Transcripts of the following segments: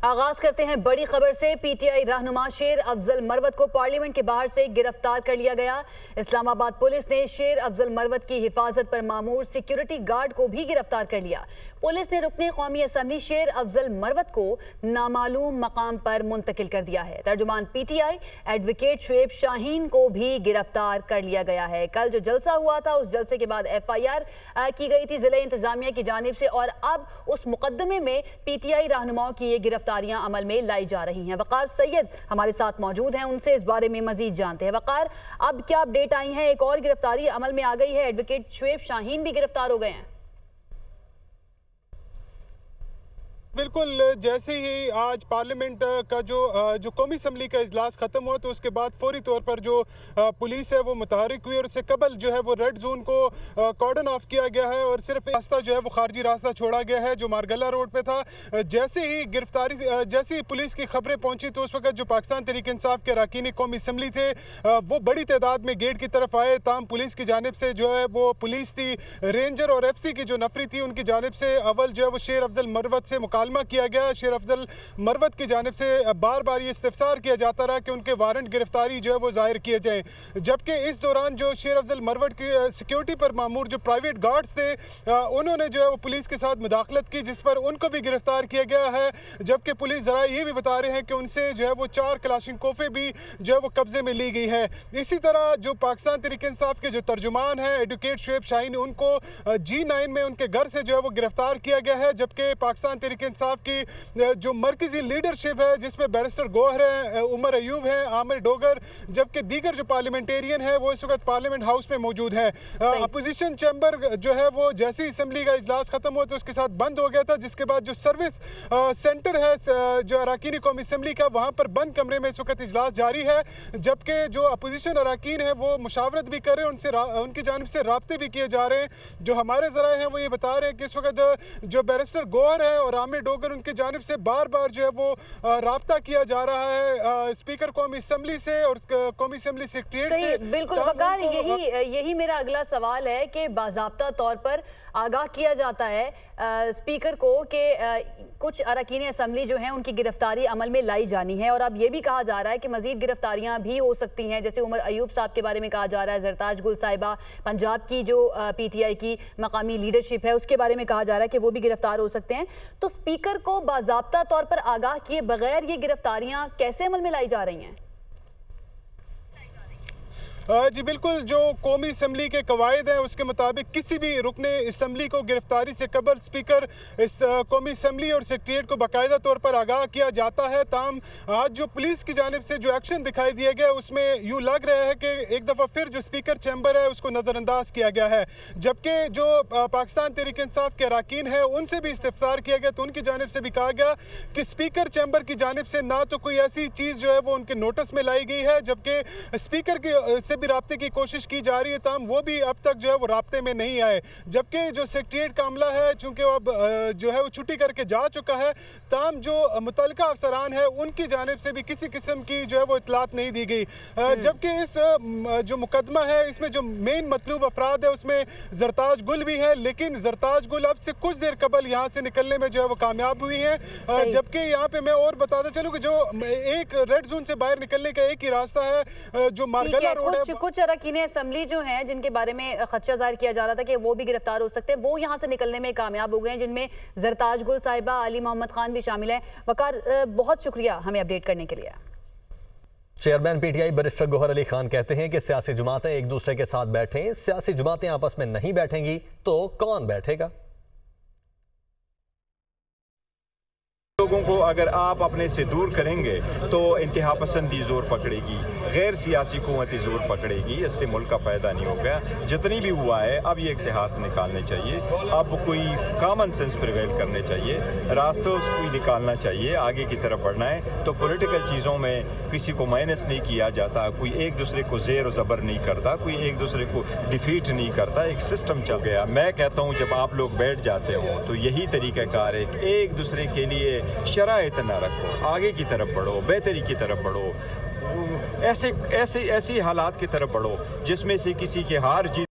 आगाज करते हैं बड़ी खबर से। पीटीआई रहनुमा शेर अफजल मरवत को पार्लियामेंट के बाहर से गिरफ्तार कर लिया गया। इस्लामाबाद पुलिस ने शेर अफजल मरवत की हिफाजत पर मामूर सिक्योरिटी गार्ड को भी गिरफ्तार कर लिया। पुलिस ने रुकने कौमी असम्बली शेर अफजल मरवत को नामालूम मकाम पर मुंतकिल कर दिया है। तर्जुमान पीटीआई एडवोकेट शुएब शाहीन को भी गिरफ्तार कर लिया गया है। कल जो जलसा हुआ था उस जलसे के बाद FIR की गई थी जिला इंतजामिया की जानिब से, और अब उस मुकदमे में पीटीआई रहनुमाओं की ये गिरफ्तारियां अमल में लाई जा रही हैं। वकार सैयद हमारे साथ मौजूद हैं, उनसे इस बारे में मजीद जानते हैं। वकार, अब क्या अपडेट आई है? एक और गिरफ्तारी अमल में आ गई है, एडवोकेट शुएब शाहीन भी गिरफ्तार हो गए हैं। बिल्कुल, जैसे ही आज पार्लियामेंट का जो कौमी असम्बली का इजलास ख़त्म हुआ तो उसके बाद फौरी तौर पर जो पुलिस है वो मुतहरिक हुई और उससे कबल जो है वो रेड जोन को कॉर्डन ऑफ किया गया है और सिर्फ रास्ता जो है वो खारजी रास्ता छोड़ा गया है जो मारगला रोड पे था। जैसे ही पुलिस की खबरें पहुंची तो उस वक्त जो पाकिस्तान तहरीक इंसाफ के अरकान कौमी असम्बली थे वो बड़ी तादाद में गेट की तरफ आए। ताम पुलिस की जानिब से जो है वो पुलिस थी, रेंजर और FC की जो नफरी थी उनकी जानिब से अव्वल जो है वो शेर अफजल मरवत से मुकालमा किया गया। शेर अफजल मरवत की जानिब से बार बार ये इस्तिफसार किया जाता रहा कि उनके वारंट गिरफ्तारी जो है वो जाहिर किए जाएं, जबकि इस दौरान जो शेर अफजल मरवत की सिक्योरिटी पर मामूर जो प्राइवेट गार्ड्स थे उन्होंने जो है वो पुलिस के साथ मुदाखलत की, जिस पर उनको भी गिरफ्तार किया गया है। जबकि पुलिस जरा ये भी बता रहे हैं कि उनसे जो है वो 4 क्लाशिनकोफे भी जो है वो कब्जे में ली गई है। इसी तरह जो पाकिस्तान तहरीक इंसाफ के जो तर्जुमान हैं एडवोकेट शुएब शाहीन, उनको G9 में उनके घर से जो है वो गिरफ्तार किया गया है। जबकि पाकिस्तान तहरीक इंसाफ की जो मरकजी लीडरशिप है जिसमें बैरिस्टर गौहर है, उमर अयूब है, आमिर डोगर, जबकि दीगर जो पार्लियामेंटेरियन है वो इस वक्त पार्लियामेंट हाउस में मौजूद है। अपोजिशन चैम्बर जो है वो जैसे ही असम्बली का इजलास खत्म हुआ तो उसके साथ बंद हो गया था, जिसके बाद जो सर्विस सेंटर है जो अरकान कौमी असम्बली का वहाँ पर बंद कमरे में इस वक्त इजलास जारी है। जबकि जो अपोजिशन अरकान है वो मुशावरत भी कर रहे हैं, उनकी जानिब से राब्ते भी किए जा रहे हैं। जो हमारे ज़राए हैं वो ये बता रहे हैं कि इस वक्त जो बैरिस्टर गौहर है और आमिर डोगर उनकी जानिब से बार बार जो है वो राब्ता किया जा रहा है स्पीकर कौमी असम्बली से और कौमी असम्बली सेक्रेटरीट से। बिल्कुल वकार, यही मेरा अगला सवाल है कि बाज़ाब्ता तौर पर आगाह किया जाता है स्पीकर को कि कुछ अरकान असम्बली जो हैं उनकी गिरफ्तारी अमल में लाई जानी है, और अब ये भी कहा जा रहा है कि मजीद गिरफ्तारियां भी हो सकती हैं। जैसे उमर अयूब साहब के बारे में कहा जा रहा है, जरताज गुल साहिबा, पंजाब की जो PTI की मकामी लीडरशिप है उसके बारे में कहा जा रहा है कि वो भी गिरफ्तार हो सकते हैं। तो स्पीकर को बाज़ाब्ता तौर पर आगाह किए बगैर ये गिरफ्तारियां कैसे अमल में लाई जा रही हैं? जी बिल्कुल, जो कौमी असम्बली के कवायद हैं उसके मुताबिक किसी भी रुकने असम्बली को गिरफ्तारी से कबल स्पीकर इस कौमी असम्बली और सेक्रेटरीट को बाकायदा तौर पर आगाह किया जाता है। ताम आज जो पुलिस की जानिब से जो एक्शन दिखाई दिया गया उसमें यूँ लग रहा है कि एक दफ़ा फिर जो स्पीकर चैम्बर है उसको नज़रअंदाज किया गया है। जबकि जो पाकिस्तान तहरीक इंसाफ के अरकान हैं उनसे भी इस्तिफसार किया गया तो उनकी जानिब से भी कहा गया कि स्पीकर चैम्बर की जानिब से ना तो कोई ऐसी चीज़ जो है वो उनके नोटिस में लाई गई है, जबकि स्पीकर की भी राब्ते की कोशिश की जा रही है, ताम वो भी अब तक जो है वो राब्ते में नहीं आए। जबकि जो सेक्रेटरीट का अमला है चूंकि वो अब जो है वो छुट्टी करके जा चुका है, ताम जो मुतल्लिका अफसरान है उनकी जानिब से भी किसी किस्म की जो है वो इतलात नहीं दी गई। जबकि इस जो मुकदमा है इसमें जो मेन मतलूब अफराद है उसमें जरताज गुल भी है, लेकिन जरताज गुल अब से कुछ देर कबल यहाँ से निकलने में जो है वो कामयाब हुई है। जबकि यहाँ पे मैं और बताता चलूँ कि जो एक रेड जोन से बाहर निकलने का एक ही रास्ता है जो मारगला रोड है। कुछ अरकान असम्बली जो हैं जिनके बारे में खदशा जाहिर किया जा रहा था कि वो भी गिरफ्तार हो सकते हैं, वो यहाँ से निकलने में कामयाब हो गए हैं, जिनमें जरताज गुल साहिबा, अली मोहम्मद खान भी शामिल हैं। वकार, बहुत शुक्रिया हमें अपडेट करने के लिए। Chairman PTI barrister Gohar Ali Khan कहते हैं कि सियासी जमातें एक दूसरे के साथ बैठें, सियासी जमातें आपस में नहीं बैठेंगी तो कौन बैठेगा? लोगों को अगर आप अपने से दूर करेंगे तो इंतहा पसंदी जोर पकड़ेगी, गैर सियासी कुव्वतें जोर पकड़ेगी, इससे मुल्क का पैदा नहीं हो गया। जितनी भी हुआ है अब ये से हाथ निकालने चाहिए, अब कोई कॉमन सेंस प्रिवेल करने चाहिए, रास्ते कोई निकालना चाहिए, आगे की तरफ बढ़ना है। तो पॉलिटिकल चीज़ों में किसी को माइनस नहीं किया जाता, कोई एक दूसरे को ज़ेर ज़बर नहीं करता, कोई एक दूसरे को डिफीट नहीं करता, एक सिस्टम चल गया। मैं कहता हूँ जब आप लोग बैठ जाते हो तो यही तरीक़ाकार है कि एक दूसरे के लिए शराइत ना रखो, आगे की तरफ बढ़ो, बेहतरी की तरफ बढ़ो, ऐसे हालात की तरफ बढ़ो जिसमें से किसी की हार जीत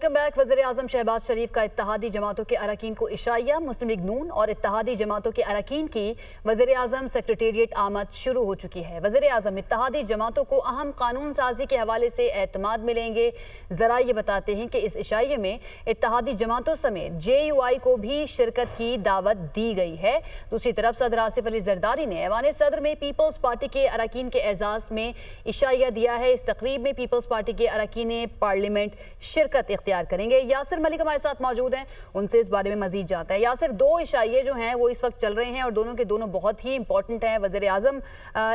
वेलकम बैक। वज़ीर-ए-आज़म शहबाज शरीफ का इत्तेहादी जमातों के अरकान को इशाया। मुस्लिम लीग नून और इत्तेहादी जमातों के अरकान की वज़ीर-ए-आज़म सेक्रेटेरिएट आमद शुरू हो चुकी है। वज़ीर-ए-आज़म इत्तेहादी जमातों को अहम कानून साजी के हवाले से एतमाद मिलेंगे। ज़रा ये बताते हैं कि इस इशाये में इत्तेहादी जमातों समेत JUI को भी शिरकत की दावत दी गई है। दूसरी तरफ सदर आसिफ अली जरदारी ने ऐवान सदर में पीपल्स पार्टी के अरकान के एजाज़ में इशाया दिया है। इस तकरीब में पीपल्स पार्टी के अरकान पार्लियामेंट शिरकत इख्तियार करेंगे। यासिर मलिक हमारे साथ मौजूद हैं, उनसे इस बारे में मजीद जानते हैं। यासिर, दो इशाये जो हैं वो इस वक्त चल रहे हैं और दोनों के दोनों बहुत ही इंपॉर्टेंट हैं। वज़ीर-ए-आज़म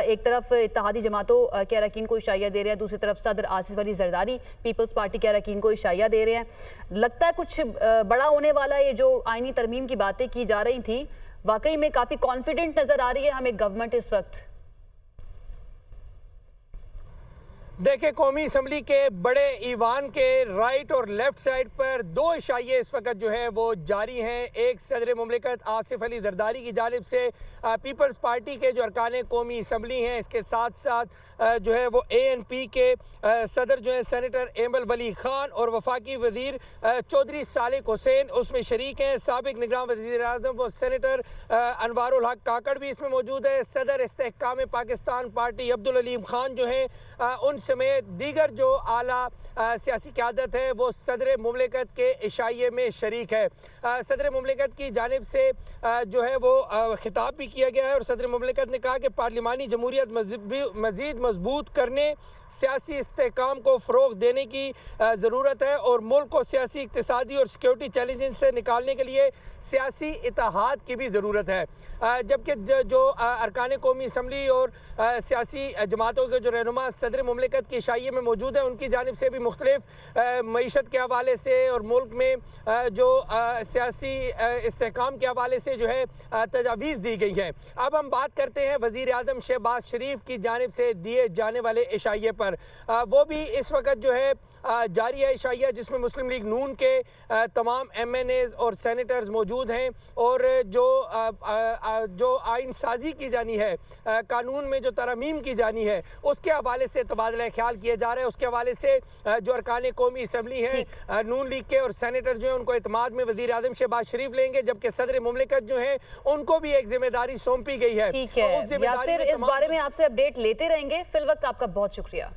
एक तरफ इत्तेहादी जमातों के अरकान को इशाया दे रहे हैं, दूसरी तरफ सदर आसिफ अली जरदारी पीपल्स पार्टी के अरकान को इशाया दे रहे हैं। लगता है कुछ बड़ा होने वाला है। ये जो आईनी तरमीम की बातें की जा रही थी, वाकई में काफ़ी कॉन्फिडेंट नज़र आ रही है हमें गवर्नमेंट इस वक्त। देखिए, कौमी असम्बली के बड़े ईवान के राइट और लेफ्ट साइड पर दो इशाये इस वक्त जो है वो जारी हैं। एक सदर मुमलिकत आसिफ अली जरदारी की जानिब से पीपल्स पार्टी के जो अरकान कौमी असम्बली हैं, इसके साथ साथ जो है वो ANP के सदर जो है सेनेटर एमल वली खान और वफाकी वजीर चौधरी सालिक हुसैन उसमें शरीक हैं। साबिक निगरान वज़ीर-ए-आज़म व सेनेटर अनवारुल हक काकड़ भी इसमें मौजूद है। सदर इस्तेहकाम पाकिस्तान पार्टी अब्दुल अलीम खान जो हैं उन समेत दीगर जो आला सियासी क़यादत है वो सदर मुमलिकत के इशाये में शरीक है। सदर मुमलिकत की जानिब से जो है वो खिताब भी किया गया है और सदर मुमलिकत ने कहा कि पार्लिमानी जमहूरियत मज़ीद मजबूत करने, सियासी इस्तेहकाम को फ़रोग़ देने की ज़रूरत है और मुल्क को सियासी, इक़्तिसादी और सिक्योरिटी चैलेंजेस से निकालने के लिए सियासी इत्तेहाद की भी ज़रूरत है। जबकि जो अरकान कौमी असम्बली और सियासी जमातों के जो रहनुमा सदर मुमलिकत की इशाये में मौजूद है, उनकी जानिब से भी मुख्तलिफ मईशत के हवाले से और मुल्क में जो सियासी इस्तेहकाम के हवाले से जो है तजावीज़ दी गई है। अब हम बात करते हैं वज़ीर-ए-आज़म शहबाज शरीफ की जानिब से दिए जाने वाले इशाये पर। वो भी इस वक्त जो है जारी है इशाया, जिसमें मुस्लिम लीग नून के तमाम MNAs और सेनेटर्स मौजूद हैं और जो आइन साजी की जानी है, कानून में जो तरमीम की जानी है, उसके हवाले से तबादला ख्याल किया जा रहा है। उसके हवाले से जो अरकान कौमी असम्बली हैं नून लीग के और सेनेटर जो है उनको एतमाद में वज़ीर-ए-आज़म शहबाज शरीफ लेंगे, जबकि सदर मुमलिकत जो है उनको भी एक जिम्मेदारी सौंपी गई है। ठीक है यासिर, इस बारे में आपसे अपडेट लेते रहेंगे। फिल वक्त आपका बहुत शुक्रिया।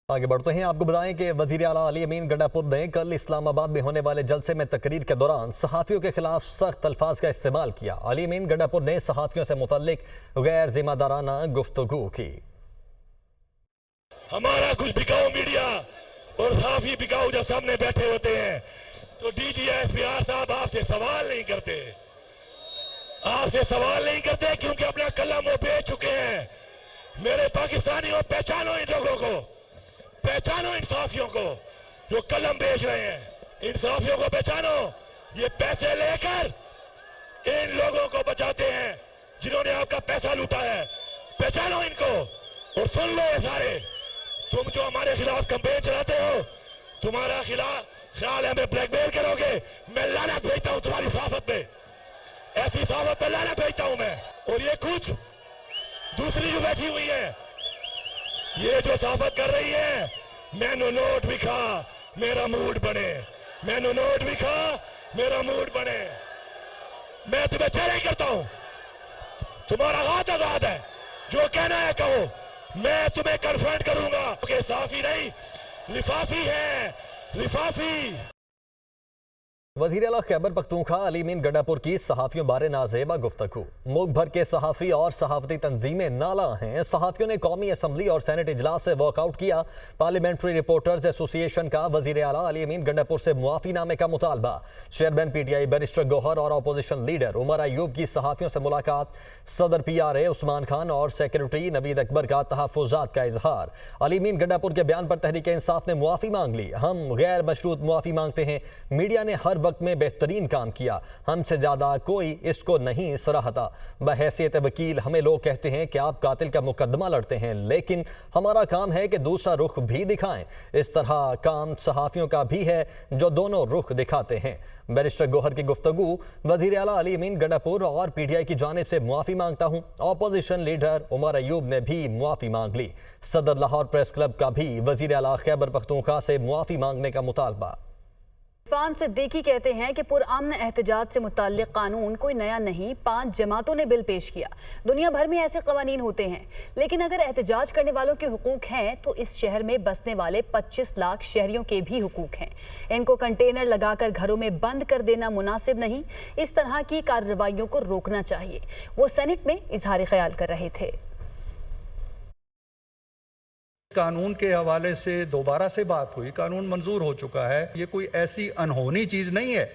आगे बढ़ते हैं। आपको बताएं कि वज़ीर आला अली अमीन गंडापुर ने कल इस्लामाबाद में होने वाले जलसे में तकरीर के दौरान सहाफ़ियों के खिलाफ सख्त अल्फाज का इस्तेमाल किया। अली अमीन गंडापुर ने सहाफ़ियों से मुतल्लिक गैर जिम्मेदाराना गुफ्तगू की। हमारा कुछ बिकाऊ मीडिया और सहाफ़ी बिकाऊ जब सामने बैठे होते हैं तो DG SPR साहब आपसे सवाल नहीं करते, क्योंकि अपना कलम वो बेच चुके हैं। मेरे पाकिस्तानियों, पहचानो इन लोगों को, पहचानो इन सहाफ़ियों को जो कलम बेच रहे हैं। इन सहाफ़ियों को पहचानो, ये पैसे लेकर इन लोगों को बचाते हैं जिन्होंने आपका पैसा लूटा है। पहचानो इनको और सुन लो ये सारे, तुम जो हमारे खिलाफ कैंपेन चलाते हो, तुम्हारा ख्याल है हमें ब्लैकमेल करोगे। मैं लानत भेजता हूं तुम्हारी सहाफ़त पे, ऐसी सहाफ़त पे लानत भेजता हूं मैं। और ये कुछ दूसरी जो बैठी हुई है, ये जो सहाफ़त कर रही है, मैनू नोट भी खा मेरा मूड बने, मैनू नोट भी खा मेरा मूड बने। मैं तुम्हें चैलेंज करता हूं, तुम्हारा हाथ आजाद है, जो कहना है कहो, मैं तुम्हें कन्फ्रंट करूंगा। कि सहाफ़ी नहीं, लिफाफी है, लिफाफी। वज़ीर आला खैबर पख्तूनख्वा अली अमीन गंडापुर की सहाफ़ियों बारे नाज़ेबा गुफ्तगू। मुल्क भर के सहाफ़ी और सहाफ़ती तंजीमें नाला हैं। सहाफ़ियों ने कौमी असम्बली और सेनेट इजलास से वॉकआउट किया। पार्लियामेंट्री रिपोर्टर्स एसोसिएशन का वज़ीर आला अली अमीन गंडापुर से मुआफ़ीनामे का मुतालबा। चेयरमैन PTI बैरिस्टर गौहर और अपोजिशन लीडर उमर अयूब की सहाफ़ियों से मुलाकात। सदर PRA उस्मान खान और सेक्रेटरी नवीद अकबर का तहफ़्फ़ुज़ात का इजहार। अली अमीन गंडापुर के बयान पर तहरीक इंसाफ ने मुआफ़ी मांग ली। हम गैर मशरूत मुआफ़ी मांगते हैं। मीडिया ने हर वक्त में बेहतरीन काम किया, हमसे ज़्यादा कोई इसको नहीं सराहता। बहैसियत वकील हमें लोग कहते हैं कि आप कातिल का मुकदमा लड़ते हैं, लेकिन हमारा काम है कि दूसरा रुख भी दिखाएं। इस तरह काम सहाफ़ियों का भी है जो दोनों रुख दिखाते हैं। बैरिस्टर गौहर की गुफ्तगू, वज़ीर आला अली अमीन गंडापुर और PTI की जानिब से मुआफ़ी मांगता हूँ। अपोजिशन लीडर उमर अयूब ने भी मुआफ़ी मांग ली। सदर लाहौर प्रेस क्लब का भी वज़ीर आला खैबर पख्तूनख्वा से मुआफ़ी मांगने का मुतालबा। इरफान सिद्दीकी कहते हैं कि पुरअमन एहतजाज से मुताल्लिक कानून कोई नया नहीं, 5 जमातों ने बिल पेश किया। दुनिया भर में ऐसे कवानीन होते हैं, लेकिन अगर एहतजाज करने वालों के हुकूक हैं तो इस शहर में बसने वाले 25 लाख शहरियों के भी हुकूक हैं। इनको कंटेनर लगाकर घरों में बंद कर देना मुनासिब नहीं, इस तरह की कार्रवाइयों को रोकना चाहिए। वो सेनेट में इजहार ख्याल कर रहे थे। कानून के हवाले से दोबारा से बात हुई, कानून मंजूर हो चुका है। ये कोई ऐसी अनहोनी चीज़ नहीं है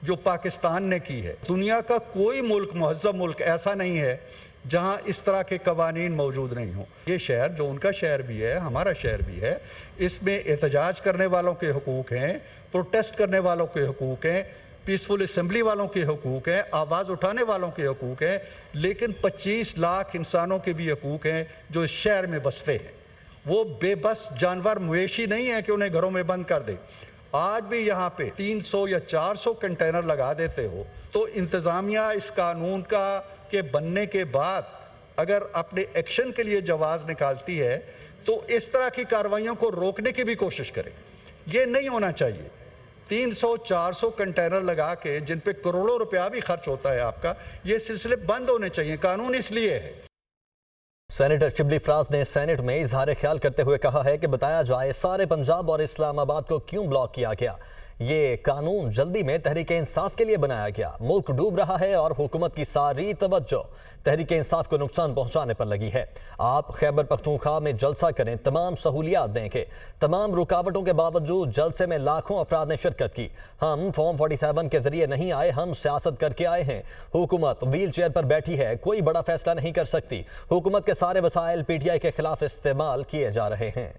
जो पाकिस्तान ने की है। दुनिया का कोई मुल्क, महज़्ज़ब मुल्क ऐसा नहीं है जहां इस तरह के कवानीन मौजूद नहीं हो। ये शहर जो उनका शहर भी है, हमारा शहर भी है, इसमें एहतजाज करने वालों के हुकूक हैं, प्रोटेस्ट करने वालों के हुकूक हैं, पीसफुल असम्बली वालों के हुकूक हैं, आवाज़ उठाने वालों के हुकूक हैं, लेकिन 25 लाख इंसानों के भी हुकूक हैं जो इस शहर में बसते हैं। वो बेबस जानवर मवेशी नहीं है कि उन्हें घरों में बंद कर दे। आज भी यहाँ पे 300 या 400 कंटेनर लगा देते हो तो इंतज़ामिया इस कानून का के बनने के बाद अगर अपने एक्शन के लिए जवाब निकालती है तो इस तरह की कार्रवाइयों को रोकने की भी कोशिश करे। ये नहीं होना चाहिए। 300-400 कंटेनर लगा के जिन पे करोड़ों रुपया भी खर्च होता है आपका, ये सिलसिले बंद होने चाहिए। कानून इसलिए है। सेनेटर शिबली फराज ने सेनेट में इजहार ख्याल करते हुए कहा है कि बताया जाए सारे पंजाब और इस्लामाबाद को क्यों ब्लॉक किया गया। ये कानून जल्दी में तहरीक इंसाफ के लिए बनाया गया। मुल्क डूब रहा है और हुकूमत की सारी तवज्जो तहरीक इंसाफ को नुकसान पहुंचाने पर लगी है। आप खैबर पख्तूनख्वा में जलसा करें, तमाम सहूलियात देंगे। तमाम रुकावटों के बावजूद जलसे में लाखों अफराद ने शिरकत की। हम फॉर्म 47 के जरिए नहीं आए, हम सियासत करके आए हैं। हुकूमत व्हील चेयर पर बैठी है, कोई बड़ा फैसला नहीं कर सकती। हुकूमत के सारे वसाइल PTI के खिलाफ इस्तेमाल किए जा रहे हैं।